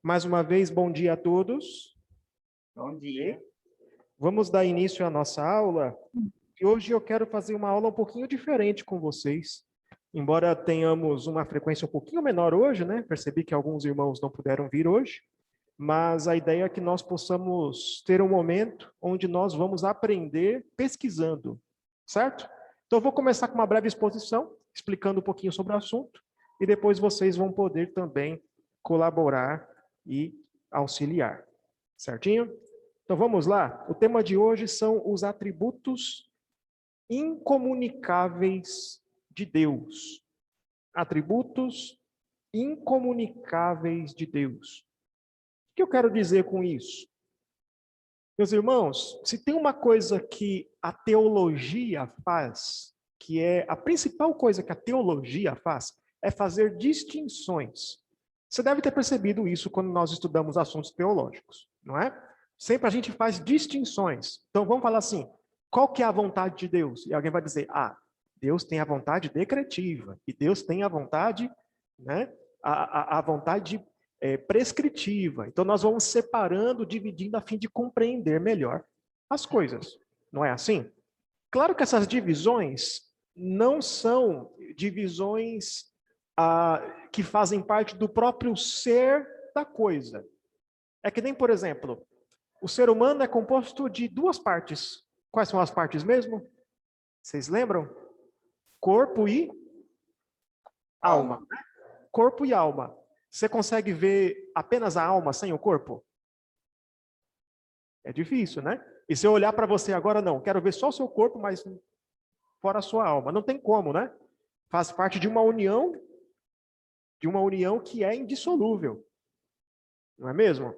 Mais uma vez, bom dia a todos. Bom dia. Vamos dar início à nossa aula. E hoje eu quero fazer uma aula um pouquinho diferente com vocês. Embora tenhamos uma frequência um pouquinho menor hoje, né? Percebi que alguns irmãos não puderam vir hoje. Mas a ideia é que nós possamos ter um momento onde nós vamos aprender pesquisando, certo? Então eu vou começar com uma breve exposição, explicando um pouquinho sobre o assunto, e depois vocês vão poder também colaborar e auxiliar, certinho? Então vamos lá. O tema de hoje são os atributos incomunicáveis de Deus. Atributos incomunicáveis de Deus. O que eu quero dizer com isso? Meus irmãos, se tem uma coisa que a teologia faz, que é a principal coisa que a teologia faz, é fazer distinções. Você deve ter percebido isso quando nós estudamos assuntos teológicos, não é? Sempre a gente faz distinções. Então vamos falar assim, qual que é a vontade de Deus? E alguém vai dizer, Deus tem a vontade decretiva, e Deus tem a vontade, né? A vontade prescritiva. Então, nós vamos separando, dividindo, a fim de compreender melhor as coisas. Não é assim? Claro que essas divisões não são divisões que fazem parte do próprio ser da coisa. É que nem, por exemplo, o ser humano é composto de duas partes. Quais são as partes mesmo? Vocês lembram? Corpo e alma. Corpo e alma. Você consegue ver apenas a alma sem o corpo? É difícil, né? E se eu olhar para você agora, não, quero ver só o seu corpo, mas fora a sua alma. Não tem como, né? Faz parte de uma união que é indissolúvel. Não é mesmo?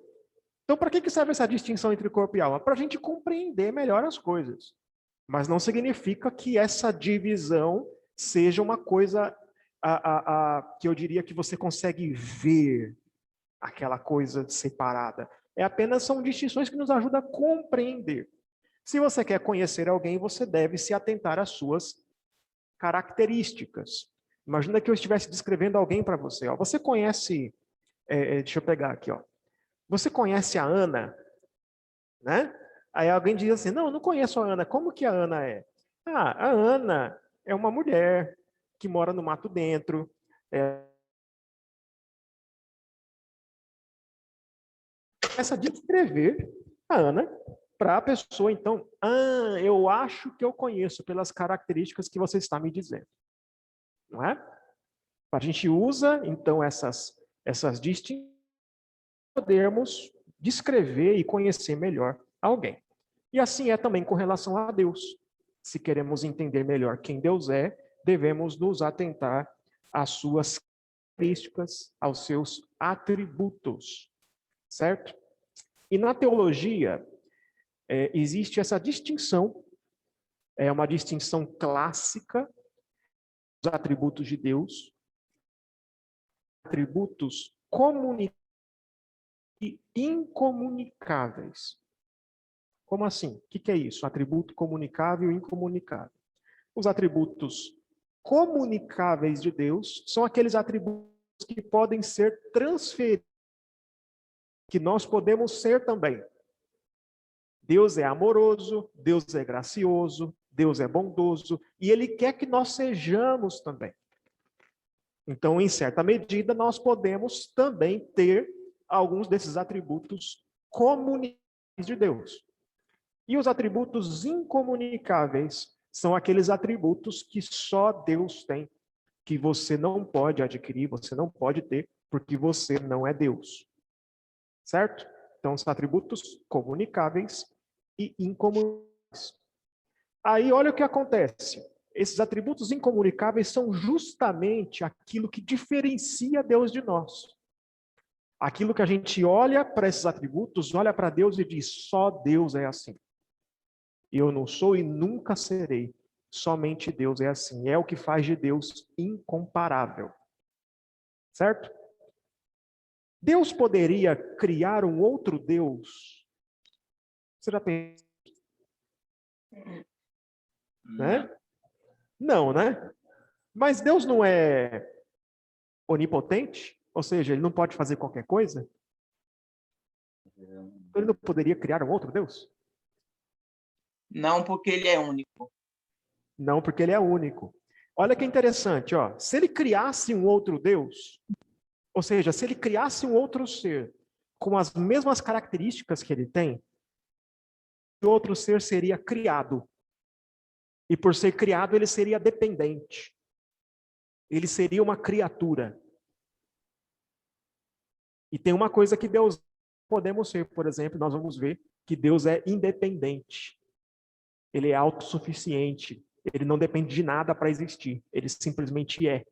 Então, para que serve essa distinção entre corpo e alma? Para a gente compreender melhor as coisas. Mas não significa que essa divisão seja uma coisa que eu diria que você consegue ver aquela coisa separada. São distinções que nos ajudam a compreender. Se você quer conhecer alguém, você deve se atentar às suas características. Imagina que eu estivesse descrevendo alguém para você. Ó. Você conhece, deixa eu pegar aqui, ó. Você conhece a Ana? Né? Aí alguém diz assim, não, eu não conheço a Ana. Como que a Ana é? A Ana é uma mulher que mora no mato dentro, começa a descrever a Ana para a pessoa, então, eu acho que eu conheço pelas características que você está me dizendo. Não é? A gente usa, então, essas distinções para podermos descrever e conhecer melhor alguém. E assim é também com relação a Deus. Se queremos entender melhor quem Deus é, devemos nos atentar às suas características, aos seus atributos. Certo? E na teologia, existe essa distinção, é uma distinção clássica dos atributos de Deus, atributos comunicáveis e incomunicáveis. Como assim? O que é isso? Atributo comunicável e incomunicável. Os atributos comunicáveis de Deus são aqueles atributos que podem ser transferidos, que nós podemos ser também. Deus é amoroso, Deus é gracioso, Deus é bondoso, e Ele quer que nós sejamos também. Então, em certa medida, nós podemos também ter alguns desses atributos comunicáveis de Deus. E os atributos incomunicáveis são aqueles atributos que só Deus tem, que você não pode adquirir, você não pode ter, porque você não é Deus. Certo? Então, são atributos comunicáveis e incomunicáveis. Aí, olha o que acontece. Esses atributos incomunicáveis são justamente aquilo que diferencia Deus de nós. Aquilo que a gente olha para esses atributos, olha para Deus e diz, só Deus é assim. Eu não sou e nunca serei. Somente Deus é assim. É o que faz de Deus incomparável. Certo? Deus poderia criar um outro Deus? Você já pensou? Né? Não, né? Mas Deus não é onipotente? Ou seja, ele não pode fazer qualquer coisa? Ele não poderia criar um outro Deus? Não, porque ele é único. Não, porque ele é único. Olha que interessante, ó. Se ele criasse um outro Deus, ou seja, se ele criasse um outro ser com as mesmas características que ele tem, o outro ser seria criado. E por ser criado, ele seria dependente. Ele seria uma criatura. E tem uma coisa que Deus podemos ser, por exemplo, nós vamos ver que Deus é independente. Ele é autossuficiente. Ele não depende de nada para existir. Ele simplesmente é.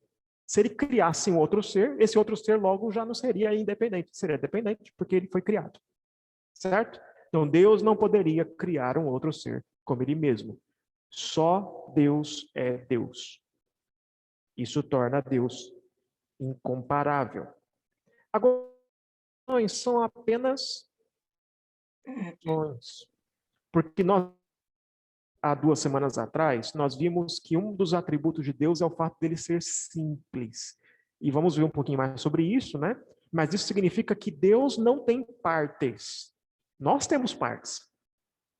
Se ele criasse um outro ser, esse outro ser logo já não seria independente, seria dependente, porque ele foi criado. Certo? Então Deus não poderia criar um outro ser como ele mesmo. Só Deus é Deus. Isso torna Deus incomparável. Agora, são apenas sonhos. Porque nós, há 2 semanas atrás, nós vimos que um dos atributos de Deus é o fato dele ser simples. E vamos ver um pouquinho mais sobre isso, né? Mas isso significa que Deus não tem partes. Nós temos partes.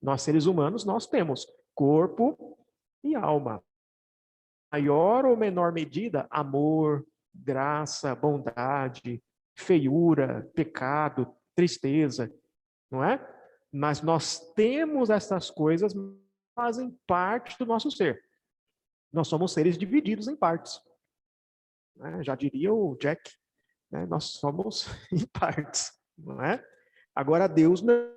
Nós, seres humanos, nós temos corpo e alma. Maior ou menor medida, amor, graça, bondade, feiura, pecado, tristeza, não é? Mas nós temos essas coisas que fazem parte do nosso ser. Nós somos seres divididos em partes. Já diria o Jack, né? Nós somos em partes, não é? Agora, Deus não.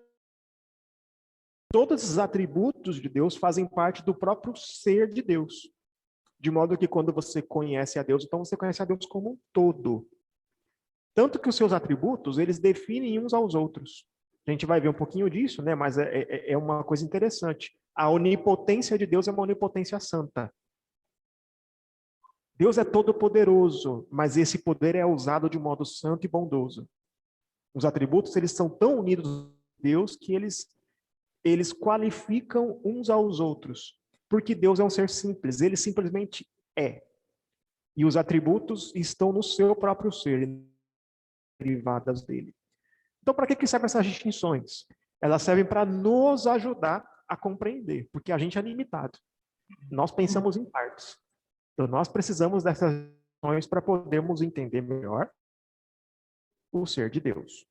Todos os atributos de Deus fazem parte do próprio ser de Deus. De modo que quando você conhece a Deus, então você conhece a Deus como um todo. Tanto que os seus atributos, eles definem uns aos outros. A gente vai ver um pouquinho disso, né? Mas é uma coisa interessante. A onipotência de Deus é uma onipotência santa. Deus é todo-poderoso, mas esse poder é usado de modo santo e bondoso. Os atributos, eles são tão unidos a Deus que eles qualificam uns aos outros. Porque Deus é um ser simples, ele simplesmente é. E os atributos estão no seu próprio ser, derivadas dele. Então, para que servem essas distinções? Elas servem para nos ajudar a compreender, porque a gente é limitado. Nós pensamos em partes. Então, nós precisamos dessas distinções para podermos entender melhor o ser de Deus.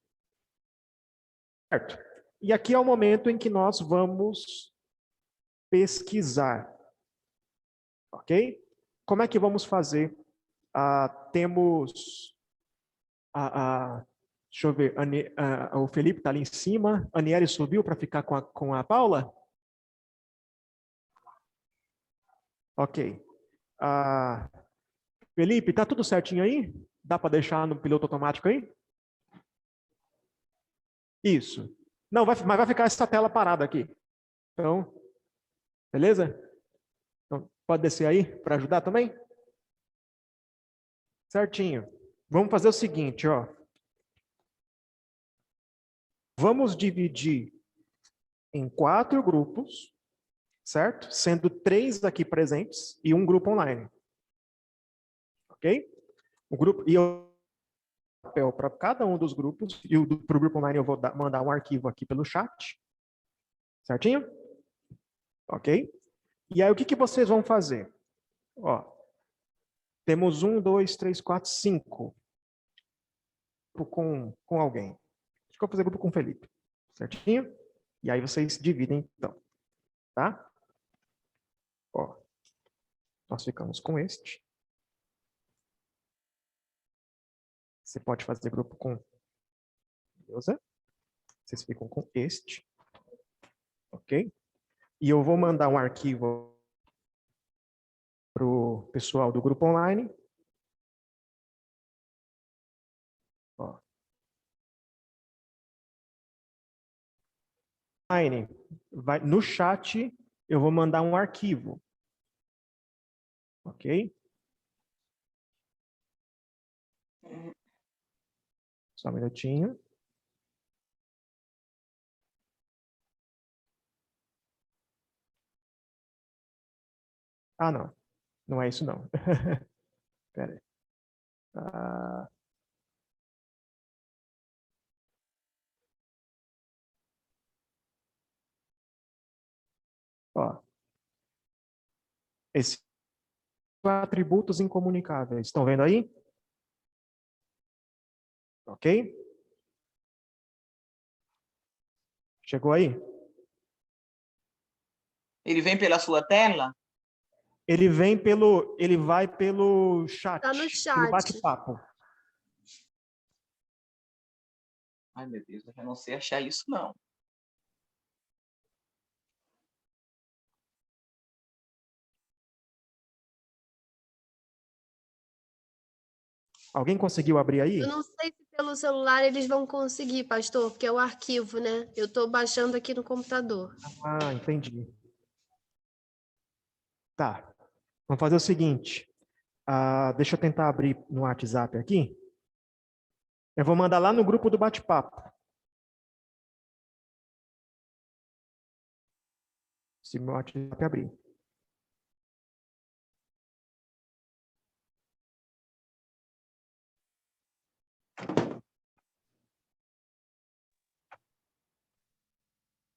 Certo? E aqui é o momento em que nós vamos pesquisar. Ok? Como é que vamos fazer? Temos deixa eu ver, o Felipe está ali em cima. A Aniele subiu para ficar com a Paula? Ok. Felipe, tá tudo certinho aí? Dá para deixar no piloto automático aí? Isso. Não, mas vai ficar essa tela parada aqui. Então, beleza? Então, pode descer aí para ajudar também? Certinho. Vamos fazer o seguinte, ó. Vamos dividir em 4 grupos, certo? Sendo 3 aqui presentes e um grupo online. Ok? O grupo, e eu papel para cada um dos grupos, e para o grupo online eu vou mandar um arquivo aqui pelo chat. Certinho? Ok? E aí o que vocês vão fazer? Ó, temos 1, 2, 3, 4, 5. Com alguém. Acho que eu vou fazer grupo com o Felipe. Certinho? E aí vocês dividem então. Tá? Ó, nós ficamos com este. Você pode fazer grupo com Deusa. Vocês ficam com este. Ok? E eu vou mandar um arquivo para o pessoal do grupo online. Ó. Online, no chat, eu vou mandar um arquivo. Ok? Só um minutinho. Ah, não. Não é isso, não. Espera aí. Ó, esses atributos incomunicáveis. Estão vendo aí? Ok? Chegou aí? Ele vem pela sua tela? Ele vai pelo chat, Tá no pelo chat. bate-papo. Ai, meu Deus, eu já não sei achar isso, não. Alguém conseguiu abrir aí? Eu não sei se pelo celular eles vão conseguir, pastor, porque é o arquivo, né? Eu estou baixando aqui no computador. Ah, entendi. Tá. Vamos fazer o seguinte. Deixa eu tentar abrir no WhatsApp aqui. Eu vou mandar lá no grupo do bate-papo. Se meu WhatsApp abrir.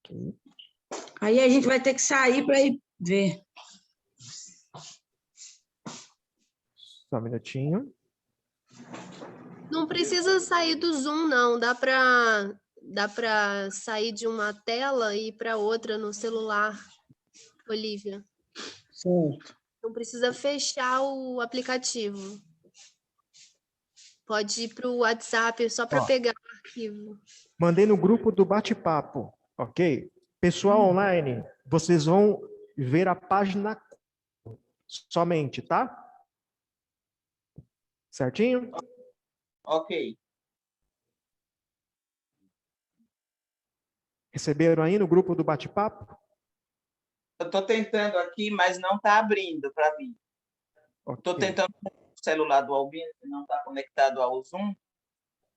Ok. Aí a gente vai ter que sair para ir ver. Só um minutinho. Não precisa sair do Zoom, não. Dá para sair de uma tela e ir para outra no celular, Olivia. Certo. Não precisa fechar o aplicativo. Pode ir para o WhatsApp só para Ó. pegar o arquivo. Mandei no grupo do bate-papo, ok? Pessoal online, vocês vão ver a página somente, tá? Certinho? Ok. Receberam aí no grupo do bate-papo? Eu estou tentando aqui, mas não está abrindo para mim. Estou Ok. tentando com o celular do Albino, que não está conectado ao Zoom,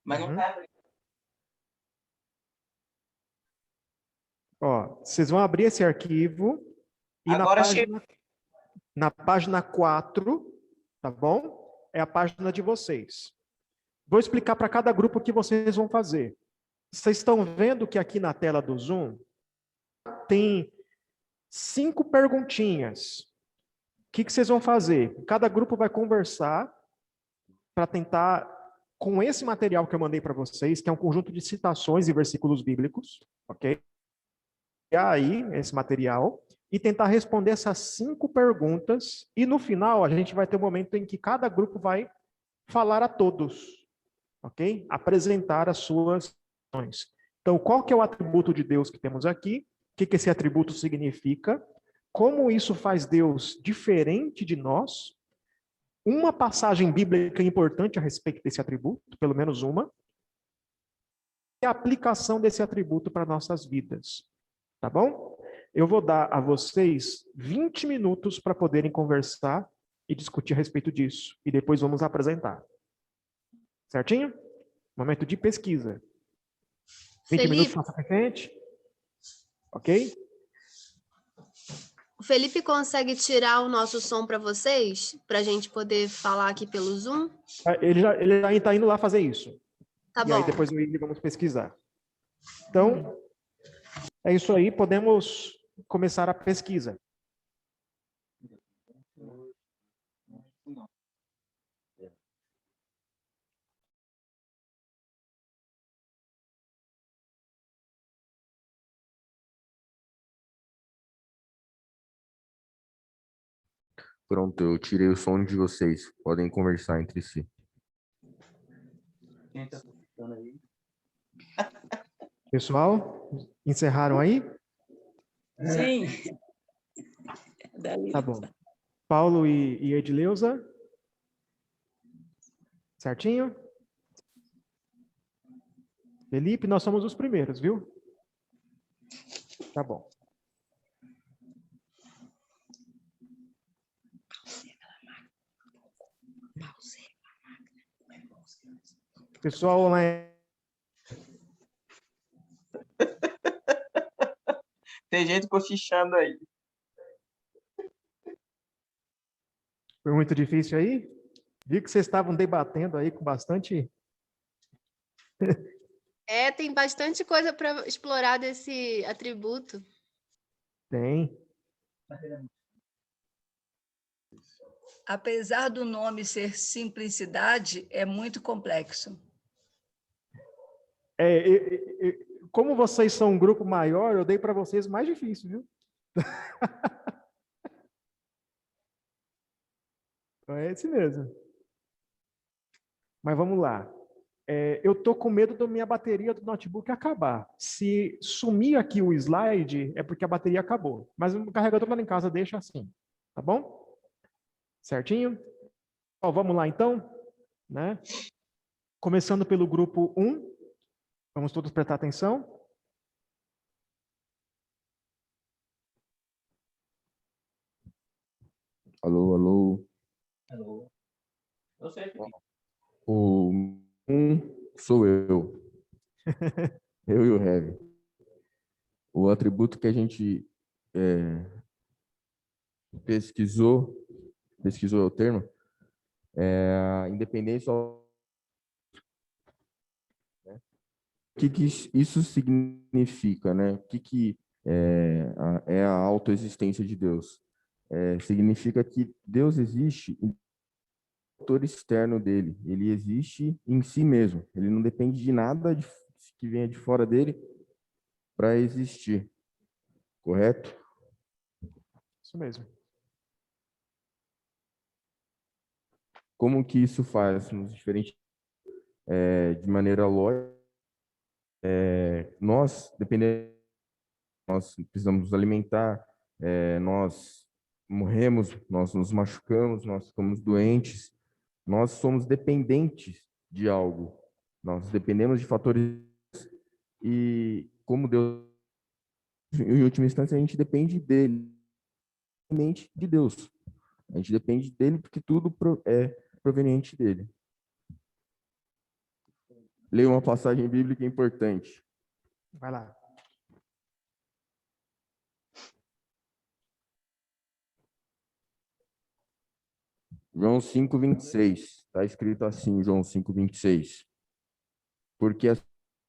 mas não Uhum. está abrindo. Ó, vocês vão abrir esse arquivo e Agora na página 4, tá bom? É a página de vocês. Vou explicar para cada grupo o que vocês vão fazer. Vocês estão vendo que aqui na tela do Zoom tem 5 perguntinhas. O que vocês vão fazer? Cada grupo vai conversar para tentar, com esse material que eu mandei para vocês, que é um conjunto de citações e versículos bíblicos, ok? Aí, esse material, e tentar responder essas 5 perguntas, e no final a gente vai ter um momento em que cada grupo vai falar a todos, ok? Apresentar as suas ações. Então, qual que é o atributo de Deus que temos aqui? O que esse atributo significa? Como isso faz Deus diferente de nós? Uma passagem bíblica importante a respeito desse atributo, pelo menos uma, e a aplicação desse atributo para nossas vidas. Tá bom? Eu vou dar a vocês 20 minutos para poderem conversar e discutir a respeito disso. E depois vamos apresentar. Certinho? Momento de pesquisa. 20 minutos Felipe, na frente. Ok? o Felipe consegue tirar o nosso som para vocês? Para a gente poder falar aqui pelo Zoom? Ele já está indo lá fazer isso. Tá E bom. aí depois eu e ele vamos pesquisar. Então, é isso aí. Podemos começar a pesquisa. Pronto, eu tirei o som de vocês. Podem conversar entre si. Quem está escutando aí? Pessoal, encerraram aí? Sim. Dali. Tá bom. Paulo e Edileuza? Certinho? Felipe, nós somos os primeiros, viu? Tá bom. Pessoal online. Tem gente cochichando aí. Foi muito difícil aí? Vi que vocês estavam debatendo aí com bastante. Tem bastante coisa para explorar desse atributo. Tem. Apesar do nome ser simplicidade, é muito complexo. Como vocês são um grupo maior, eu dei para vocês mais difícil, viu? É esse mesmo. Mas vamos lá. Eu tô com medo da minha bateria do notebook acabar. Se sumir aqui o slide, é porque a bateria acabou. Mas o carregador lá em casa deixa assim. Tá bom? Certinho? Ó, vamos lá então, né? Começando pelo grupo 1. Vamos todos prestar atenção. Alô, alô. Alô? Eu sei, Felipe. O sou eu. Eu e o Heavy. O atributo que a gente pesquisou é o termo, é a independência. Né? O que isso significa, né? O que é a autoexistência de Deus? Significa que Deus existe em autor externo dele. Ele existe em si mesmo. Ele não depende de nada que venha de fora dele para existir. Correto? Isso mesmo. Como que isso faz nos diferentes de maneira lógica? Nós dependemos, nós precisamos nos alimentar, nós morremos, nós nos machucamos, nós ficamos doentes, nós somos dependentes de algo, nós dependemos de fatores e como Deus, em última instância, a gente depende dele, de Deus. A gente depende dele porque tudo é proveniente dele. Leia uma passagem bíblica importante. Vai lá. João 5:26. Está escrito assim, João 5:26. Porque o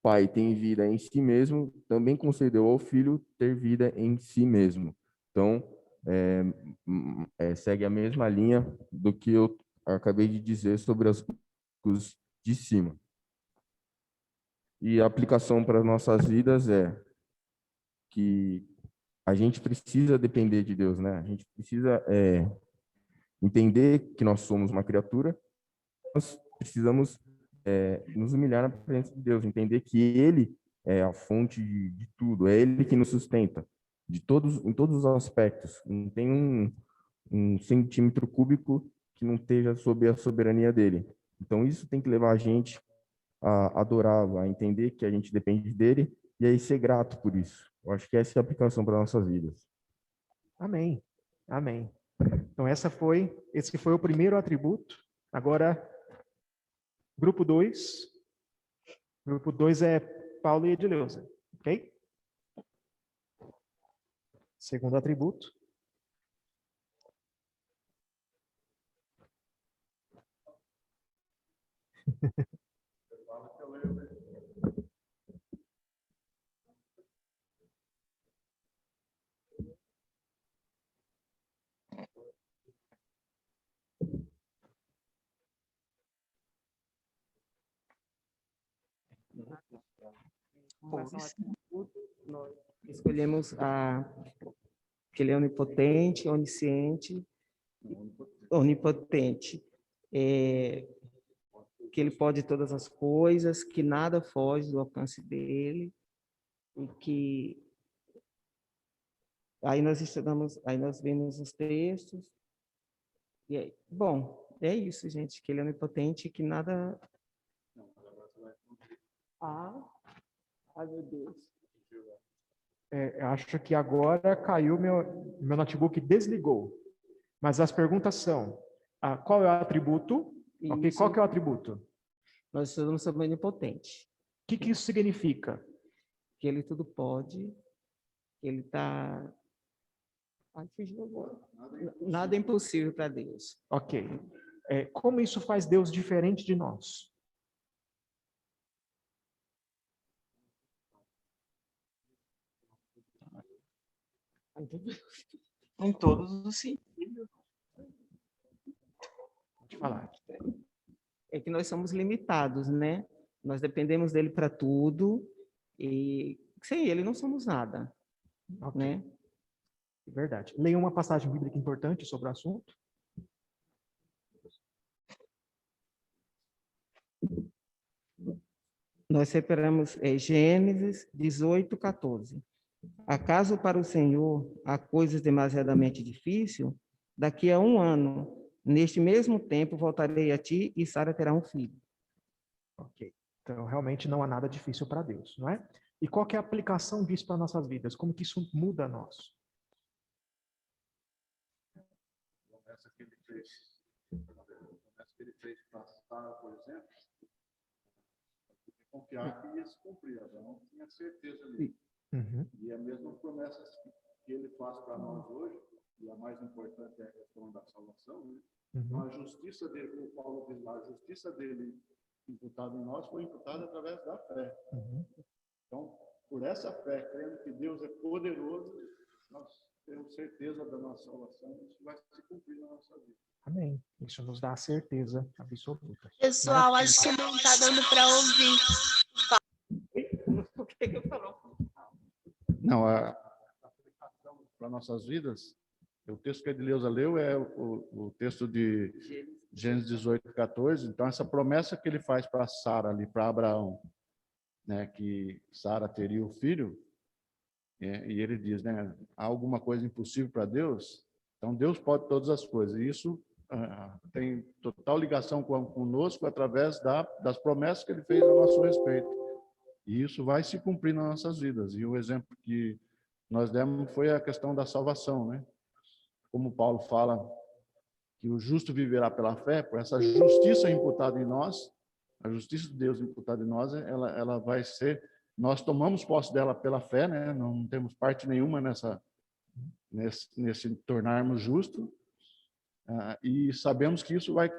Pai tem vida em si mesmo, também concedeu ao Filho ter vida em si mesmo. Então, segue a mesma linha do que eu acabei de dizer sobre as coisas de cima. E a aplicação para nossas vidas é que a gente precisa depender de Deus, né? A gente precisa entender que nós somos uma criatura, nós precisamos nos humilhar na presença de Deus, entender que Ele é a fonte de tudo, é Ele que nos sustenta, em todos os aspectos. Não tem um centímetro cúbico que não esteja sob a soberania dele. Então, isso tem que levar a gente a adorá-lo, a entender que a gente depende dele e aí ser grato por isso. Eu acho que essa é a aplicação para nossas vidas. Amém. Amém. Então, esse foi o primeiro atributo. Agora, grupo 2. Grupo 2 é Paulo e Edileuza, ok? Segundo atributo. Nós escolhemos que ele é onipotente, onisciente, onipotente, que ele pode todas as coisas, que nada foge do alcance dele, e que aí nós estudamos, aí nós vemos os textos, e aí, bom, é isso, gente, que ele é onipotente, que nada... Ai, meu Deus. Acho que agora caiu meu notebook, desligou. Mas as perguntas são: qual é o atributo? Ok, qual que é o atributo? Nós estudamos sobre onipotente. O que isso significa? Que ele tudo pode, que ele está... Nada é impossível para Deus. Ok. Como isso faz Deus diferente de nós? Em todos os sentidos. Pode falar. É que nós somos limitados, né? Nós dependemos dele para tudo e sem ele não somos nada, Ok, né? verdade. Leia uma passagem bíblica importante sobre o assunto. Nós separamos Gênesis 18, 14. Acaso para o Senhor há coisas demasiadamente difíceis? Daqui a 1 ano, neste mesmo tempo, voltarei a ti e Sara terá um filho. Ok. Então, realmente não há nada difícil para Deus, não é? E qual que é a aplicação disso para nossas vidas? Como que isso muda nós? Promessa que ele fez para Sara, por exemplo, confiar que ia se cumprir. Abraão tinha certeza disso. Uhum. E a mesma promessa que ele faz para nós hoje, e a mais importante é a questão da salvação, né? Então, a justiça dele, como Paulo diz lá, a justiça dele imputada em nós foi imputada através da fé. Uhum. Então, por essa fé, crendo que Deus é poderoso, nós temos certeza da nossa salvação e isso vai se cumprir na nossa vida. Amém. Isso nos dá a certeza absoluta. Pessoal, acho que não está dando para ouvir. O que eu falo? Não, a aplicação para nossas vidas, o texto que a Edileuza leu é o texto de Gênesis 18, 14. Então, essa promessa que ele faz para Sara ali, para Abraão, né, que Sara teria o filho, e ele diz, né, há alguma coisa impossível para Deus? Então, Deus pode todas as coisas. E isso tem total ligação conosco através das promessas que ele fez a nosso respeito. E isso vai se cumprir nas nossas vidas. E o exemplo que nós demos foi a questão da salvação, né? Como Paulo fala que o justo viverá pela fé, por essa justiça imputada em nós, a justiça de Deus imputada em nós, ela vai ser, nós tomamos posse dela pela fé, né? Não temos parte nenhuma nesse tornarmos justos, e sabemos que isso vai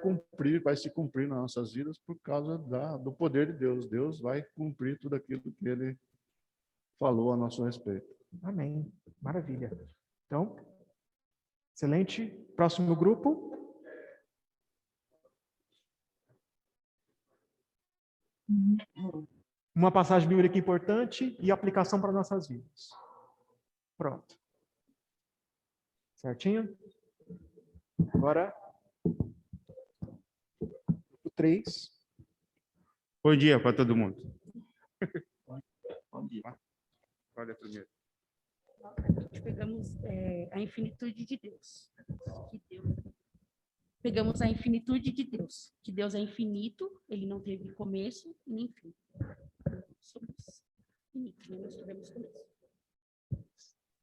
se cumprir nas nossas vidas por causa do poder de Deus. Deus vai cumprir tudo aquilo que ele falou a nosso respeito. Amém. Maravilha. Então, excelente. Próximo grupo. Uma passagem bíblica importante e aplicação para nossas vidas. Pronto. Certinho? Agora, grupo 3. Bom dia para todo mundo. Bom dia. Olha primeiro. Nós pegamos a infinitude de Deus. Pegamos a infinitude de Deus. Que Deus é infinito, ele não teve começo nem fim. Somos infinitos, nós tivemos começo.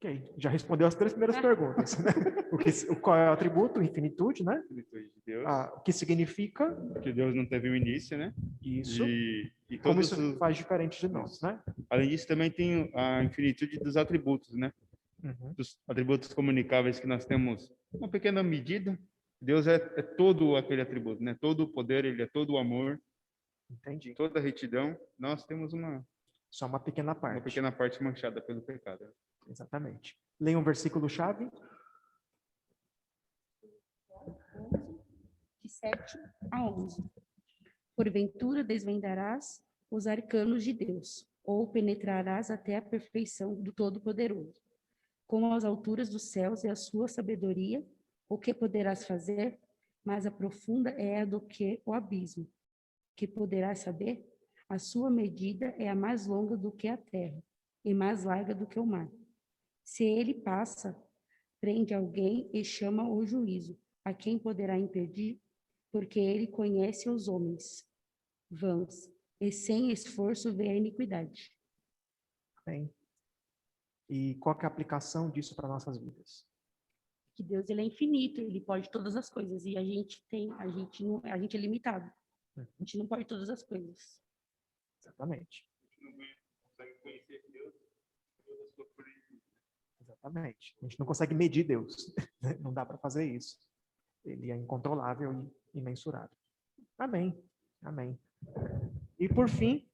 Ok, já respondeu as 3 primeiras perguntas. Né? Qual é o atributo? Infinitude, né? Infinitude de Deus. O que significa? Que Deus não teve um início, né? Isso. E como isso faz diferente de nós, né? Além disso, também tem a infinitude dos atributos, né? Uhum. Dos atributos comunicáveis que nós temos uma pequena medida. Deus é todo aquele atributo, né? Todo o poder, ele é todo o amor. Entendi. Toda a retidão. Nós temos só uma pequena parte. Uma pequena parte manchada pelo pecado. Exatamente. Leia um versículo-chave. De 7 a 11. Porventura desvendarás os arcanos de Deus, ou penetrarás até a perfeição do Todo-Poderoso. Como as alturas dos céus e a sua sabedoria, o que poderás fazer? Mais a profunda é a do que o abismo. Que poderás saber? A sua medida é a mais longa do que a terra, e mais larga do que o mar. Se ele passa, prende alguém e chama o juízo. A quem poderá impedir? Porque ele conhece os homens vãos, e sem esforço vê a iniquidade. Bem. E qual que é a aplicação disso para nossas vidas? Que Deus ele é infinito, ele pode todas as coisas, e a gente é limitado. A gente não pode todas as coisas. Exatamente. Exatamente. A gente não consegue medir Deus. Não dá para fazer isso. Ele é incontrolável e imensurável. Amém. Amém. E por fim,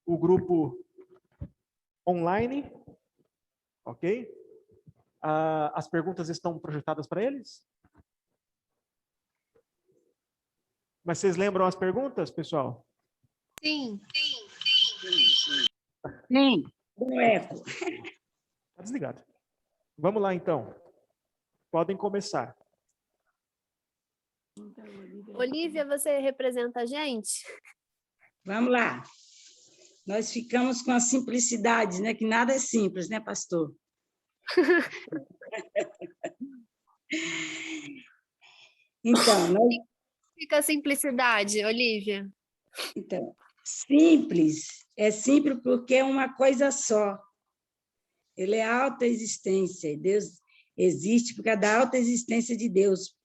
o grupo online, ok? As perguntas estão projetadas para eles? Mas vocês lembram as perguntas, pessoal? Sim. Sim, com eco. Tá desligado. Vamos lá, então. Podem começar. Olívia, você representa a gente? Vamos lá. Nós ficamos com a simplicidade, né? Que nada é simples, né, pastor? Então, Fica a simplicidade, Olívia. então, simples, é simples porque é uma coisa só. Ele é a alta existência, Deus existe por causa da alta existência de Deus.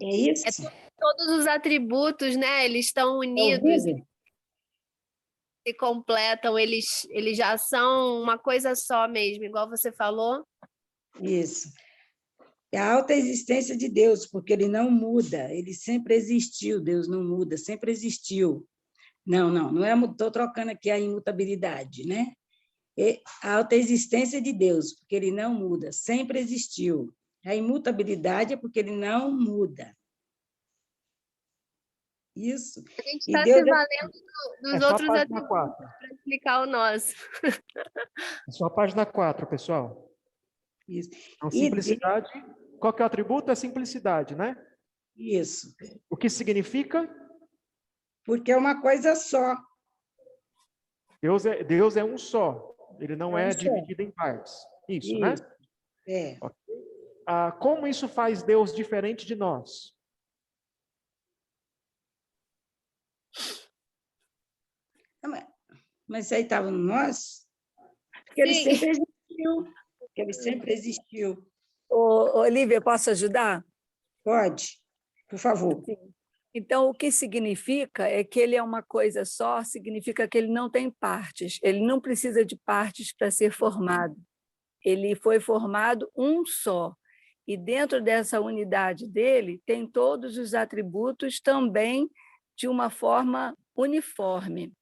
É isso? Todos os atributos, né? Eles estão unidos, se completam, eles já são uma coisa só mesmo, igual você falou. Isso. É a alta existência de Deus, porque ele não muda, ele sempre existiu, Deus não muda, sempre existiu. Não é, estou trocando aqui a imutabilidade, né? A alta existência de Deus, porque ele não muda, sempre existiu. A imutabilidade é porque ele não muda. Isso. A gente está se valendo dos outros página atributos 4. para explicar o nosso. É só a página 4, pessoal. Isso. Então, simplicidade. Qual que é o atributo? É simplicidade, né? Isso. O que significa? Porque é uma coisa só. Deus é um só. Ele não é dividido em partes. Isso, né? É. Okay. Como isso faz Deus diferente de nós? Mas isso aí estava no nosso? Porque ele sempre existiu. Porque ele sempre existiu. Olívia, posso ajudar? Pode, por favor. Sim. Então, o que significa é que ele é uma coisa só, significa que ele não tem partes, ele não precisa de partes para ser formado. Ele foi formado um só. E dentro dessa unidade dele, tem todos os atributos também de uma forma uniforme.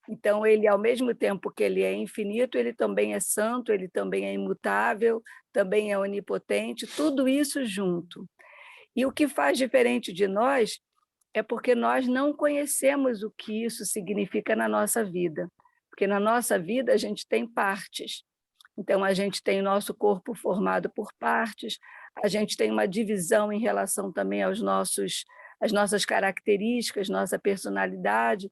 Então, ele, ao mesmo tempo que ele é infinito, ele também é santo, ele também é imutável, também é onipotente, tudo isso junto. E o que faz diferente de nós é porque nós não conhecemos o que isso significa na nossa vida. Porque na nossa vida a gente tem partes. Então, a gente tem o nosso corpo formado por partes, a gente tem uma divisão em relação também às nossas características, nossa personalidade.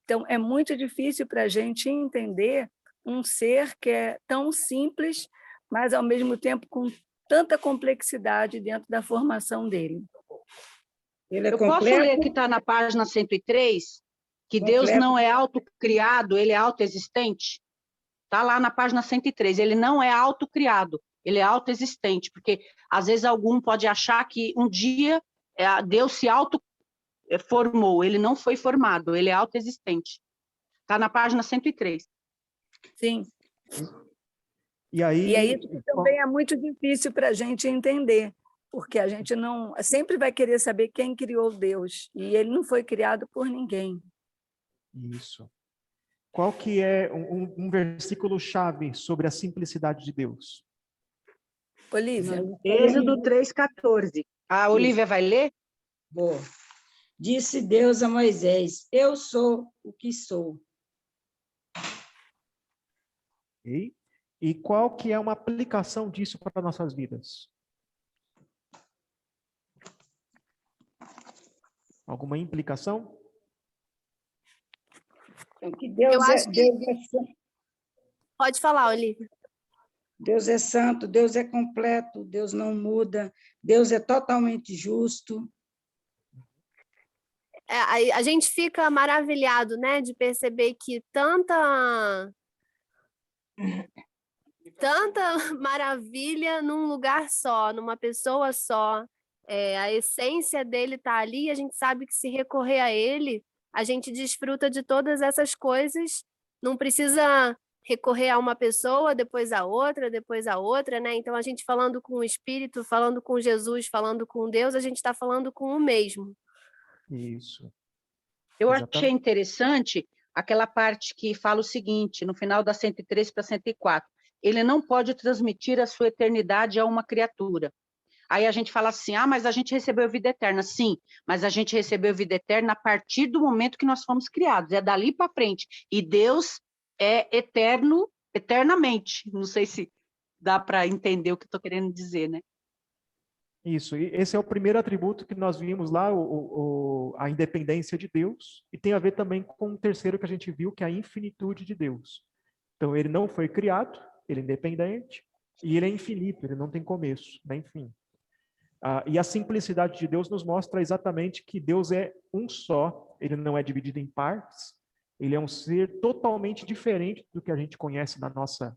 Então, é muito difícil para a gente entender um ser que é tão simples, mas, ao mesmo tempo, com tanta complexidade dentro da formação dele. Ele é Eu posso ler que está na página 103, que Deus não é autocriado, ele é autoexistente? Está lá na página 103, ele não é autocriado, ele é autoexistente, porque, às vezes, algum pode achar que um dia Deus se autoformou, ele não foi formado, ele é autoexistente. Está na página 103. Sim. E aí isso também é muito difícil para a gente entender, porque a gente não sempre vai querer saber quem criou Deus, e ele não foi criado por ninguém. Isso. Qual que é um versículo-chave sobre a simplicidade de Deus? Olívia. Êxodo 3,14. A Olívia vai ler? Vou. Disse Deus a Moisés, eu sou o que sou. Okay. E qual que é uma aplicação disso para nossas vidas? Alguma implicação? Que Deus Pode falar, Olívia. Deus é santo, Deus é completo, Deus não muda, Deus é totalmente justo. A gente fica maravilhado, né, de perceber que tanta maravilha num lugar só, numa pessoa só. A essência dele está ali, e a gente sabe que se recorrer a ele, a gente desfruta de todas essas coisas, não precisa recorrer a uma pessoa, depois a outra, né? Então, a gente falando com o Espírito, falando com Jesus, falando com Deus, a gente está falando com o mesmo. Isso. Eu Exatamente. achei interessante aquela parte que fala o seguinte, no final da 103 para 104, ele não pode transmitir a sua eternidade a uma criatura. Aí a gente fala assim, mas a gente recebeu vida eterna. Sim, mas a gente recebeu vida eterna a partir do momento que nós fomos criados, é dali para frente. E Deus é eterno, eternamente. Não sei se dá para entender o que estou querendo dizer, né? Isso, e esse é o primeiro atributo que nós vimos lá, a independência de Deus, e tem a ver também com o terceiro que a gente viu, que é a infinitude de Deus. Então, ele não foi criado, ele é independente, e ele é infinito, ele não tem começo, nem fim. E a simplicidade de Deus nos mostra exatamente que Deus é um só, ele não é dividido em partes, ele é um ser totalmente diferente do que a gente conhece na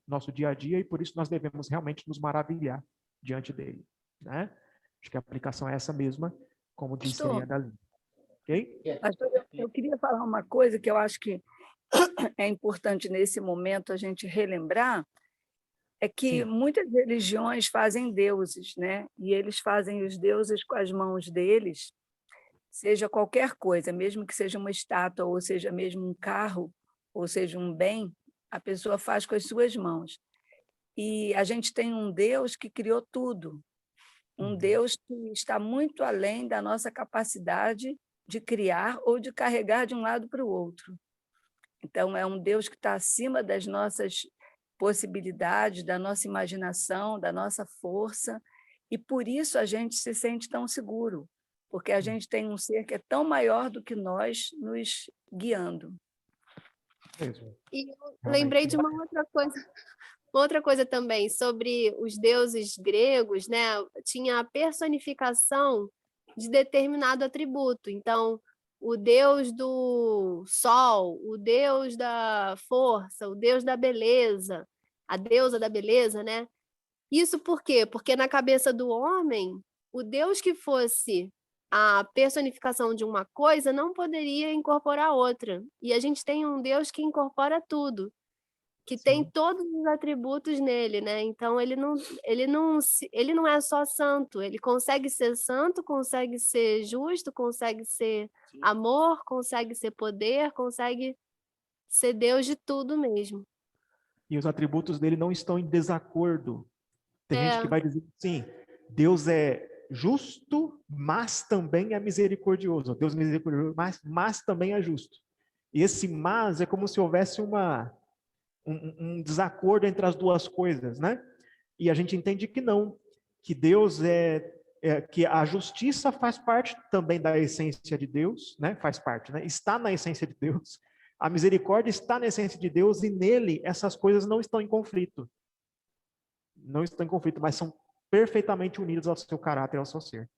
nosso dia a dia, e por isso nós devemos realmente nos maravilhar diante dele, né? Acho que a aplicação é essa mesma, como disse a Dali. Ok? Pastor, eu queria falar uma coisa que eu acho que é importante nesse momento a gente relembrar, é que muitas religiões fazem deuses, né? E eles fazem os deuses com as mãos deles, seja qualquer coisa, mesmo que seja uma estátua, ou seja mesmo um carro, ou seja um bem, a pessoa faz com as suas mãos. E a gente tem um Deus que criou tudo, um Deus que está muito além da nossa capacidade de criar ou de carregar de um lado para o outro. Então, é um Deus que está acima das nossas possibilidades, da nossa imaginação, da nossa força, e por isso a gente se sente tão seguro, porque a gente tem um ser que é tão maior do que nós nos guiando. E eu lembrei de uma outra coisa também, sobre os deuses gregos, né? Tinha a personificação de determinado atributo. Então, o deus do sol, o deus da força, o deus da beleza, a deusa da beleza, né? Isso por quê? Porque na cabeça do homem, o deus que fosse a personificação de uma coisa não poderia incorporar outra. E a gente tem um Deus que incorpora tudo, que tem todos os atributos nele, né? Então ele não é só santo, ele consegue ser santo, consegue ser justo, consegue ser amor, consegue ser poder, consegue ser Deus de tudo mesmo. E os atributos dele não estão em desacordo. Tem gente que vai dizer assim, Deus é justo, mas também é misericordioso. Deus é misericordioso, mas também é justo. E esse mas é como se houvesse um desacordo entre as duas coisas, né? E a gente entende que não, que Deus que a justiça faz parte também da essência de Deus, né? Faz parte, né? Está na essência de Deus. A misericórdia está na essência de Deus e nele essas coisas não estão em conflito. Não estão em conflito, mas são perfeitamente unidas ao seu caráter, ao seu ser,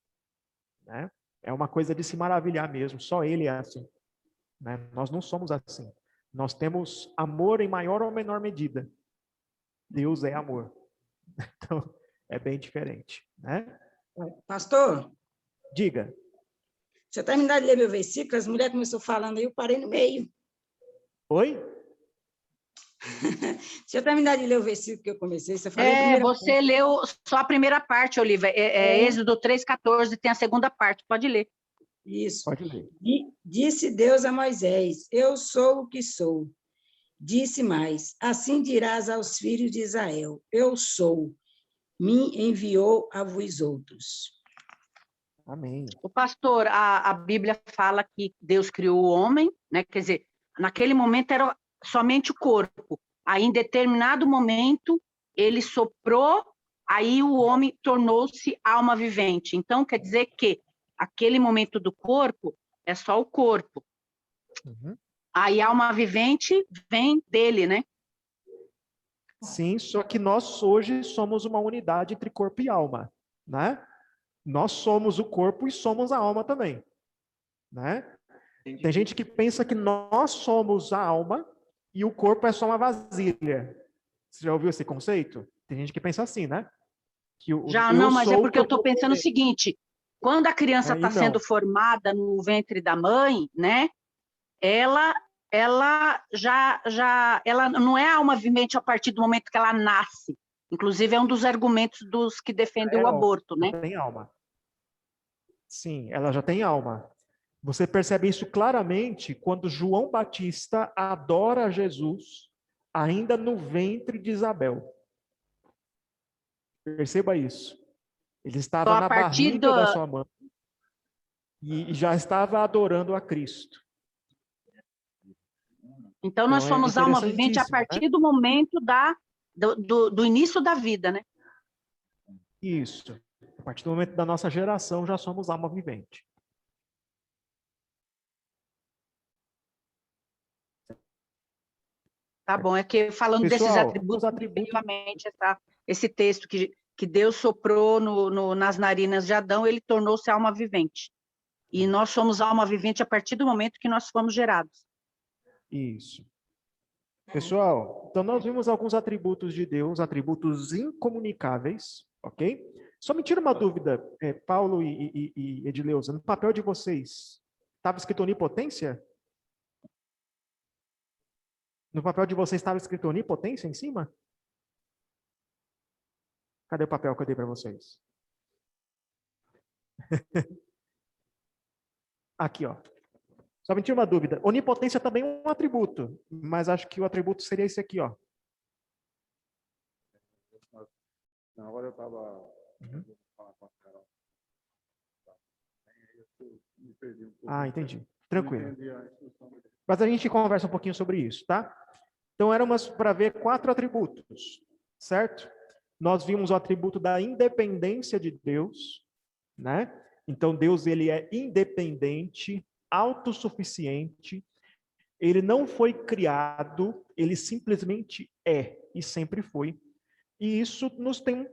né? É uma coisa de se maravilhar mesmo. Só ele é assim, né? Nós não somos assim. Nós temos amor em maior ou menor medida. Deus é amor. Então, é bem diferente, né? Pastor? Diga. Se eu terminar de ler meu versículo, as mulheres começaram falando aí, eu parei no meio. Oi? Se eu terminar de ler o versículo que eu comecei, você falou você leu só a primeira parte, Olivia. Êxodo 3,14, tem a segunda parte, pode ler. Isso. Pode ler. Disse Deus a Moisés, eu sou o que sou. Disse mais, assim dirás aos filhos de Israel, eu sou, me enviou a vós outros. Amém. O pastor, a Bíblia fala que Deus criou o homem, né? Quer dizer, naquele momento era somente o corpo. Aí, em determinado momento, ele soprou, aí o homem tornou-se alma vivente. Então, quer dizer que aquele momento do corpo é só o corpo. Uhum. Aí a alma vivente vem dele, né? Sim, só que nós hoje somos uma unidade entre corpo e alma, né? Nós somos o corpo e somos a alma também, né? Entendi. Tem gente que pensa que nós somos a alma e o corpo é só uma vasilha. Você já ouviu esse conceito? Tem gente que pensa assim, né? Mas é porque eu estou pensando o seguinte, quando a criança está sendo formada no ventre da mãe, né? Ela não é alma vivente a partir do momento que ela nasce. Inclusive, é um dos argumentos dos que defendem o aborto, né? Ela tem alma. Sim, ela já tem alma. Você percebe isso claramente quando João Batista adora Jesus, ainda no ventre de Isabel. Perceba isso. Ele estava Então, a na partir barriga do... da sua mãe e já estava adorando a Cristo. Então, nós é somos alma vivente a interessantíssimo, né? partir do momento do início da vida, né? Isso. A partir do momento da nossa geração, já somos alma vivente. Tá bom, é que falando desses Pessoal, atributos, os atributos... veio à mente esse texto que Deus soprou nas narinas de Adão, ele tornou-se alma vivente. E nós somos alma vivente a partir do momento que nós fomos gerados. Isso. Pessoal, então nós vimos alguns atributos de Deus, atributos incomunicáveis, ok? Só me tira uma dúvida, Paulo e Edileuza, no papel de vocês, estava escrito onipotência? No papel de vocês estava escrito onipotência em cima? Cadê o papel que eu dei para vocês? Aqui, ó. Só me tira uma dúvida. Onipotência também é um atributo, mas acho que o atributo seria esse aqui, ó. Na hora eu estava... Ah, entendi. Tranquilo. Mas a gente conversa um pouquinho sobre isso, tá? Então, éramos para ver 4 atributos, certo? Nós vimos o atributo da independência de Deus, né? Então, Deus, ele é independente, autossuficiente, ele não foi criado, ele simplesmente é e sempre foi. E isso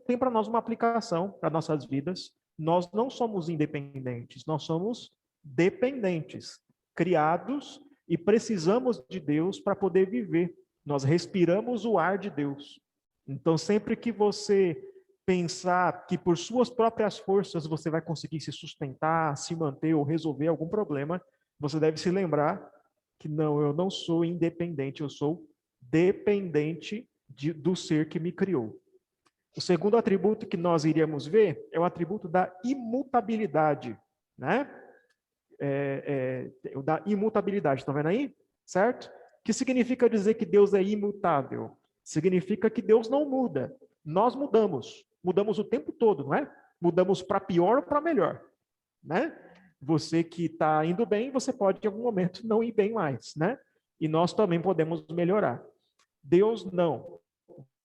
tem para nós uma aplicação para nossas vidas. Nós não somos independentes, nós somos dependentes, criados e precisamos de Deus para poder viver. Nós respiramos o ar de Deus. Então, sempre que você pensar que por suas próprias forças você vai conseguir se sustentar, se manter ou resolver algum problema, você deve se lembrar que não, eu não sou independente, eu sou dependente do ser que me criou. O segundo atributo que nós iríamos ver é o atributo da imutabilidade, né? Da imutabilidade, estão vendo aí? Certo? Que significa dizer que Deus é imutável? Significa que Deus não muda. Nós mudamos. Mudamos o tempo todo, não é? Mudamos para pior ou para melhor, né? Você que está indo bem, você pode em algum momento não ir bem mais, né? E nós também podemos melhorar. Deus não.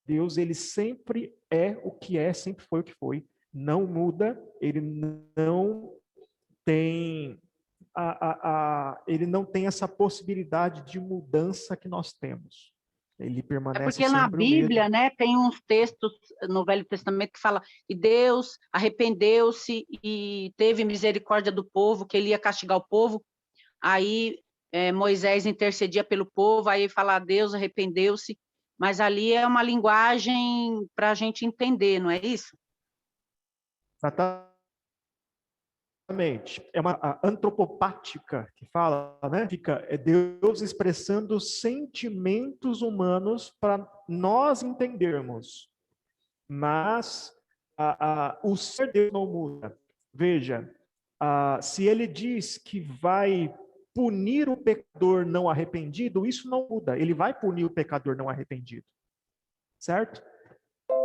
Deus, ele sempre é o que é, sempre foi o que foi. Não muda, ele não tem ele não tem essa possibilidade de mudança que nós temos. Ele permanece porque na sempre o mesmo. Bíblia, né, tem uns textos no Velho Testamento que fala que Deus arrependeu-se e teve misericórdia do povo, que ele ia castigar o povo. Aí Moisés intercedia pelo povo, aí fala Deus arrependeu-se, mas ali é uma linguagem para a gente entender, não é isso? Exatamente. É uma antropopática que fala, né? É Deus expressando sentimentos humanos para nós entendermos. Mas o ser Deus não muda. Veja, se ele diz que vai punir o pecador não arrependido, isso não muda. Ele vai punir o pecador não arrependido. Certo?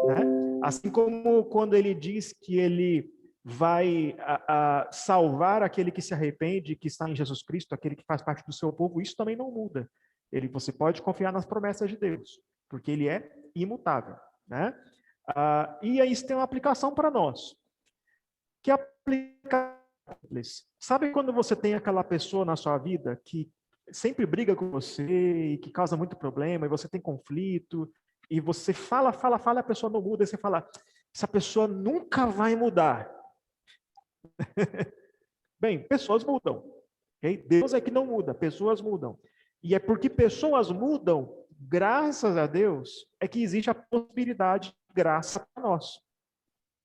Né? Assim como quando ele diz que ele vai salvar aquele que se arrepende, que está em Jesus Cristo, aquele que faz parte do seu povo, isso também não muda. Você pode confiar nas promessas de Deus, porque ele é imutável, né? E isso tem uma aplicação para nós. Que aplicação? Sabe quando você tem aquela pessoa na sua vida que sempre briga com você e que causa muito problema, e você tem conflito, e você fala, a pessoa não muda, e você fala, essa pessoa nunca vai mudar. Bem, pessoas mudam. Okay? Deus é que não muda, pessoas mudam. E é porque pessoas mudam, graças a Deus, é que existe a possibilidade de graça para nós.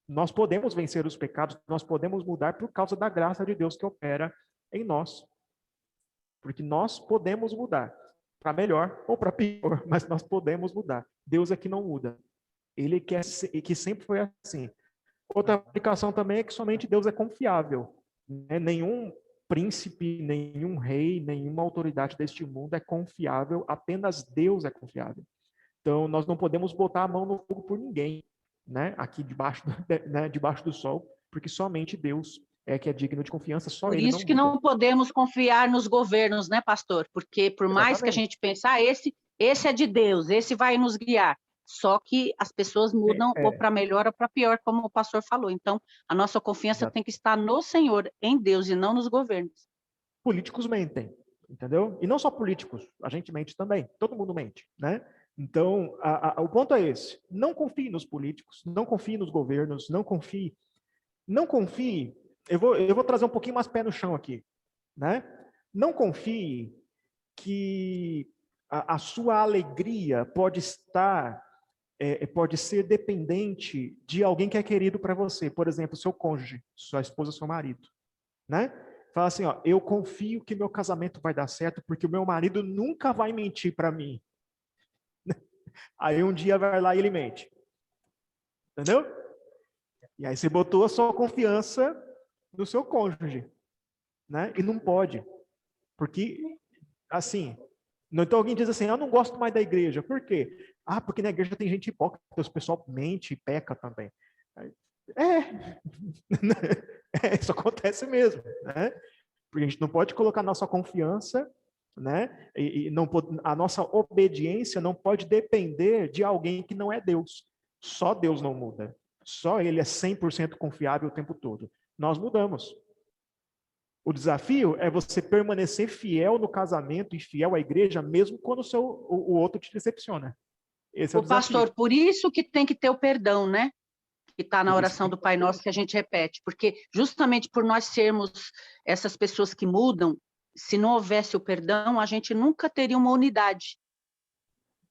Nós podemos vencer os pecados, nós podemos mudar por causa da graça de Deus que opera em nós. Porque nós podemos mudar, para melhor ou para pior, mas nós podemos mudar. Deus é que não muda. Ele que sempre foi assim. Outra aplicação também é que somente Deus é confiável. Nenhum príncipe, nenhum rei, nenhuma autoridade deste mundo é confiável, apenas Deus é confiável. Então, nós não podemos botar a mão no fogo por ninguém, né? Aqui debaixo, né? Debaixo do sol, porque somente Deus é que é digno de confiança, só Por Ele isso não que muda. não podemos confiar nos governos, né, pastor? Porque por mais que a Exatamente. gente pense, esse é de Deus, esse vai nos guiar. Só que as pessoas mudam ou para melhor ou para pior, como o pastor falou. Então, a nossa confiança Exato. tem que estar no Senhor, em Deus, e não nos governos. Políticos mentem, entendeu? E não só políticos, a gente mente também, todo mundo mente, né? Então, o ponto é esse: não confie nos políticos, não confie nos governos, não confie. Eu vou trazer um pouquinho mais pé no chão aqui, né? Não confie que a sua alegria pode ser dependente de alguém que é querido para você, por exemplo, seu cônjuge, sua esposa, seu marido, né? Fala assim, ó, eu confio que meu casamento vai dar certo porque o meu marido nunca vai mentir para mim. Aí um dia vai lá e ele mente. Entendeu? E aí você botou a sua confiança no seu cônjuge, né? E não pode. Porque, assim, então alguém diz assim, eu não gosto mais da igreja. Por quê? Ah, porque na igreja tem gente hipócrita, o pessoal mente e peca também. Isso acontece mesmo, né? Porque a gente não pode colocar nossa confiança, né? E não, a nossa obediência não pode depender de alguém que não é Deus. Só Deus não muda. Só Ele é 100% confiável o tempo todo. Nós mudamos. O desafio é você permanecer fiel no casamento e fiel à igreja, mesmo quando o outro te decepciona. Esse é o desafio. Pastor, por isso que tem que ter o perdão, né? Que está na oração do Pai Nosso que a gente repete, porque justamente por nós sermos essas pessoas que mudam, se não houvesse o perdão, a gente nunca teria uma unidade.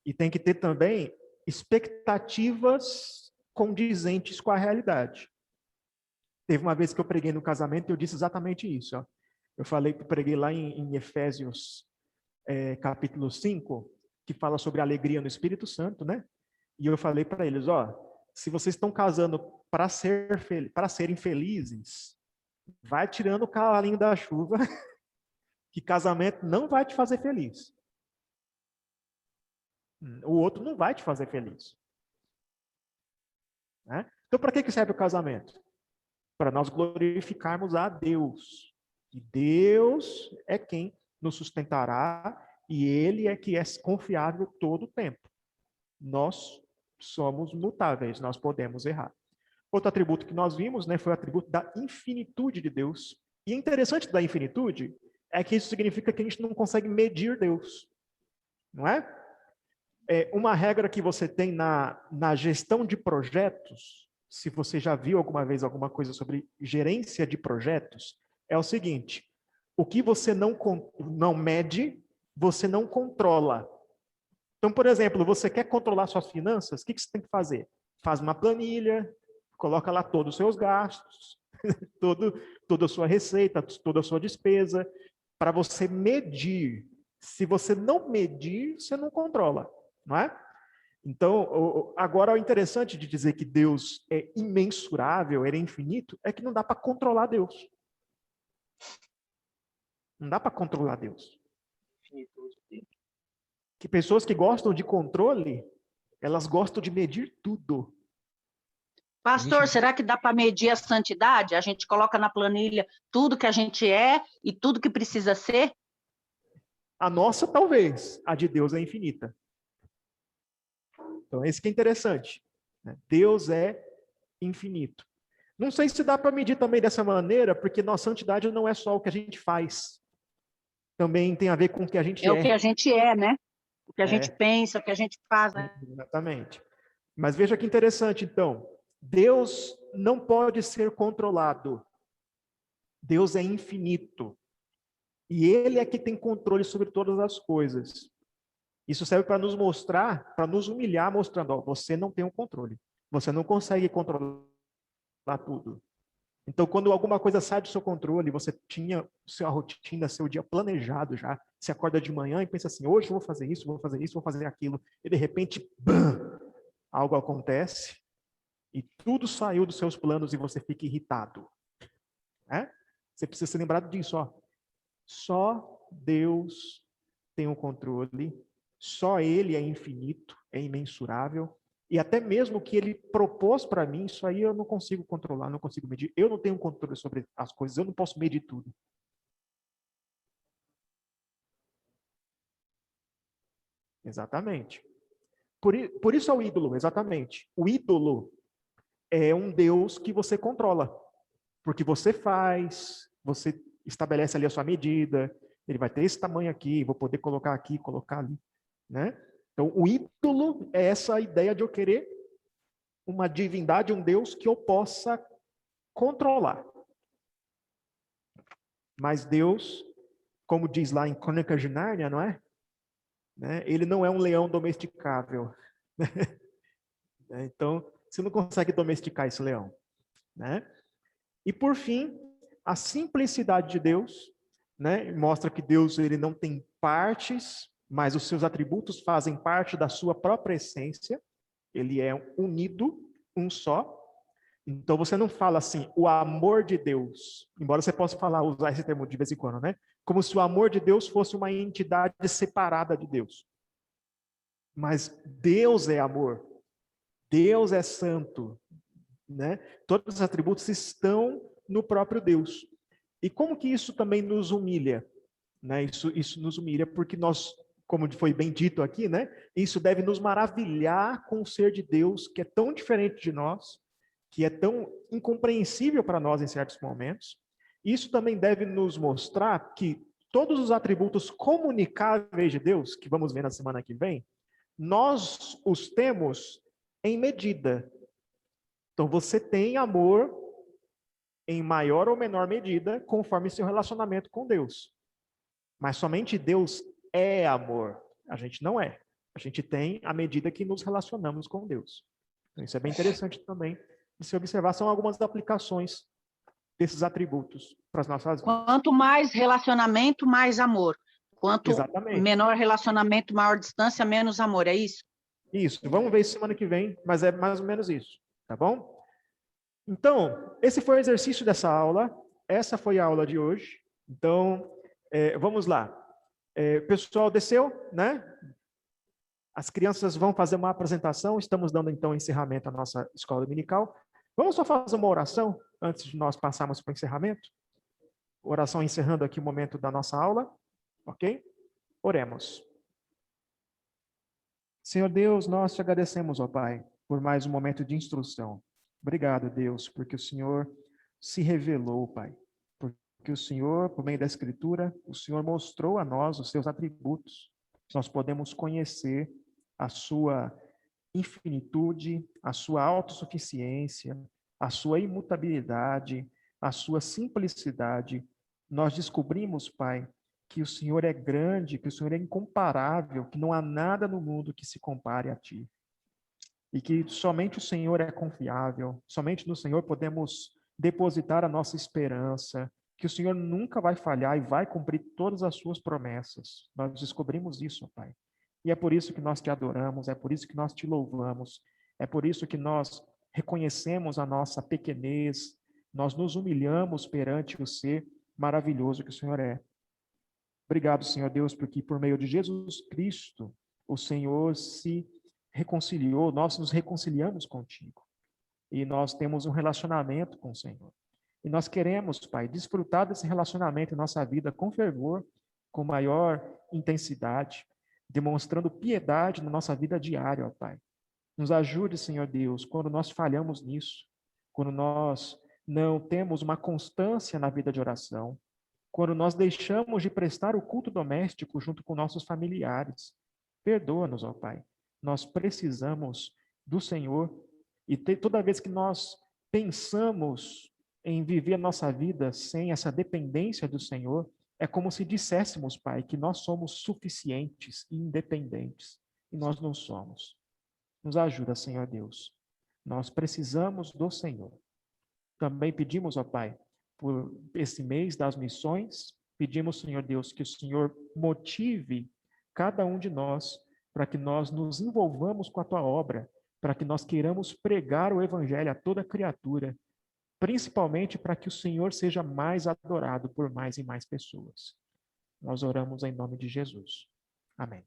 E tem que ter também expectativas condizentes com a realidade. Teve uma vez que eu preguei no casamento e eu disse exatamente isso. Ó. Eu preguei lá em Efésios capítulo 5, que fala sobre a alegria no Espírito Santo, né? E eu falei para eles, ó, se vocês estão casando para serem felizes, vai tirando o cavalinho da chuva, que casamento não vai te fazer feliz. O outro não vai te fazer feliz. Né? Então, para que serve o casamento? Para nós glorificarmos a Deus. E Deus é quem nos sustentará e Ele é que é confiável todo o tempo. Nós somos mutáveis, nós podemos errar. Outro atributo que nós vimos, né, foi o atributo da infinitude de Deus. E o interessante da infinitude é que isso significa que a gente não consegue medir Deus. Não é? Uma regra que você tem na gestão de projetos, se você já viu alguma vez alguma coisa sobre gerência de projetos, é o seguinte: o que você não mede, você não controla. Então, por exemplo, você quer controlar suas finanças, o que você tem que fazer? Faz uma planilha, coloca lá todos os seus gastos, toda a sua receita, toda a sua despesa, para você medir. Se você não medir, você não controla, não é? Então, agora o interessante de dizer que Deus é imensurável, ele é infinito, é que não dá para controlar Deus. Não dá para controlar Deus. Que pessoas que gostam de controle, elas gostam de medir tudo. Pastor, será que dá para medir a santidade? A gente coloca na planilha tudo que a gente é e tudo que precisa ser? A nossa, talvez. A de Deus é infinita. Então, esse que é interessante. Né? Deus é infinito. Não sei se dá para medir também dessa maneira, porque nossa santidade não é só o que a gente faz. Também tem a ver com o que a gente é. É o que a gente é, né? O que a gente pensa, o que a gente faz, né? Exatamente. Mas veja que interessante, então. Deus não pode ser controlado. Deus é infinito. E Ele é que tem controle sobre todas as coisas. Isso serve para nos mostrar, para nos humilhar, mostrando, ó, você não tem o controle. Você não consegue controlar tudo. Então, quando alguma coisa sai do seu controle, você tinha sua rotina, seu dia planejado já, você acorda de manhã e pensa assim, hoje eu vou fazer isso, vou fazer isso, vou fazer aquilo, e de repente, bam, algo acontece, e tudo saiu dos seus planos e você fica irritado. Você precisa ser lembrado disso. Ó. Só Deus tem o controle, só Ele é infinito, é imensurável, e até mesmo o que Ele propôs para mim, isso aí eu não consigo controlar, não consigo medir. Eu não tenho controle sobre as coisas, eu não posso medir tudo. Exatamente. Por isso é o ídolo, exatamente. O ídolo é um Deus que você controla, porque você faz, você estabelece ali a sua medida, ele vai ter esse tamanho aqui, vou poder colocar aqui, colocar ali, né? Então, o ídolo é essa ideia de eu querer uma divindade, um Deus que eu possa controlar. Mas Deus, como diz lá em Crônicas de Nárnia, não é? Né? Ele não é um leão domesticável. Então, você não consegue domesticar esse leão, né? E por fim, a simplicidade de Deus, né? Mostra que Deus ele não tem partes, mas os seus atributos fazem parte da sua própria essência. Ele é unido, um só. Então você não fala assim, o amor de Deus, embora você possa usar esse termo de vez em quando, né? Como se o amor de Deus fosse uma entidade separada de Deus. Mas Deus é amor. Deus é santo, né? Todos os atributos estão no próprio Deus. E como que isso também nos humilha? Né? Isso nos humilha porque nós, como foi bem dito aqui, né? Isso deve nos maravilhar com o ser de Deus, que é tão diferente de nós, que é tão incompreensível para nós em certos momentos. Isso também deve nos mostrar que todos os atributos comunicáveis de Deus, que vamos ver na semana que vem, nós os temos em medida. Então, você tem amor em maior ou menor medida, conforme seu relacionamento com Deus. Mas somente Deus é amor. A gente não é. A gente tem à medida que nos relacionamos com Deus. Então, isso é bem interessante também de se observar. São algumas aplicações desses atributos para as nossas vidas. Quanto mais relacionamento, mais amor. Quanto menor relacionamento, maior distância, menos amor. É isso? Isso. Vamos ver isso semana que vem, mas é mais ou menos isso. Tá bom? Então, esse foi o exercício dessa aula. Essa foi a aula de hoje. Então, vamos lá. Pessoal, desceu, né? As crianças vão fazer uma apresentação. Estamos dando, então, encerramento à nossa escola dominical. Vamos só fazer uma oração antes de nós passarmos para o encerramento? Oração encerrando aqui o momento da nossa aula. Ok? Oremos. Senhor Deus, nós te agradecemos, ó Pai, por mais um momento de instrução. Obrigado, Deus, porque o Senhor se revelou, Pai. Porque o Senhor, por meio da Escritura, o Senhor mostrou a nós os seus atributos. Nós podemos conhecer a sua infinitude, a sua autossuficiência, a sua imutabilidade, a sua simplicidade. Nós descobrimos, Pai, que o Senhor é grande, que o Senhor é incomparável, que não há nada no mundo que se compare a Ti. E que somente o Senhor é confiável, somente no Senhor podemos depositar a nossa esperança, que o Senhor nunca vai falhar e vai cumprir todas as suas promessas. Nós descobrimos isso, Pai. E é por isso que nós te adoramos, é por isso que nós te louvamos, é por isso que nós reconhecemos a nossa pequenez, nós nos humilhamos perante o ser maravilhoso que o Senhor é. Obrigado, Senhor Deus, porque por meio de Jesus Cristo, o Senhor se reconciliou, nós nos reconciliamos contigo. E nós temos um relacionamento com o Senhor. E nós queremos, Pai, desfrutar desse relacionamento em nossa vida com fervor, com maior intensidade, demonstrando piedade na nossa vida diária, ó Pai. Nos ajude, Senhor Deus, quando nós falhamos nisso, quando nós não temos uma constância na vida de oração, quando nós deixamos de prestar o culto doméstico junto com nossos familiares. Perdoa-nos, ó Pai. Nós precisamos do Senhor e toda vez que nós pensamos em viver a nossa vida sem essa dependência do Senhor, é como se disséssemos, Pai, que nós somos suficientes e independentes. E nós não somos. Nos ajuda, Senhor Deus. Nós precisamos do Senhor. Também pedimos, ó Pai, por esse mês das missões, pedimos, Senhor Deus, que o Senhor motive cada um de nós para que nós nos envolvamos com a Tua obra, para que nós queiramos pregar o Evangelho a toda criatura, principalmente para que o Senhor seja mais adorado por mais e mais pessoas. Nós oramos em nome de Jesus. Amém.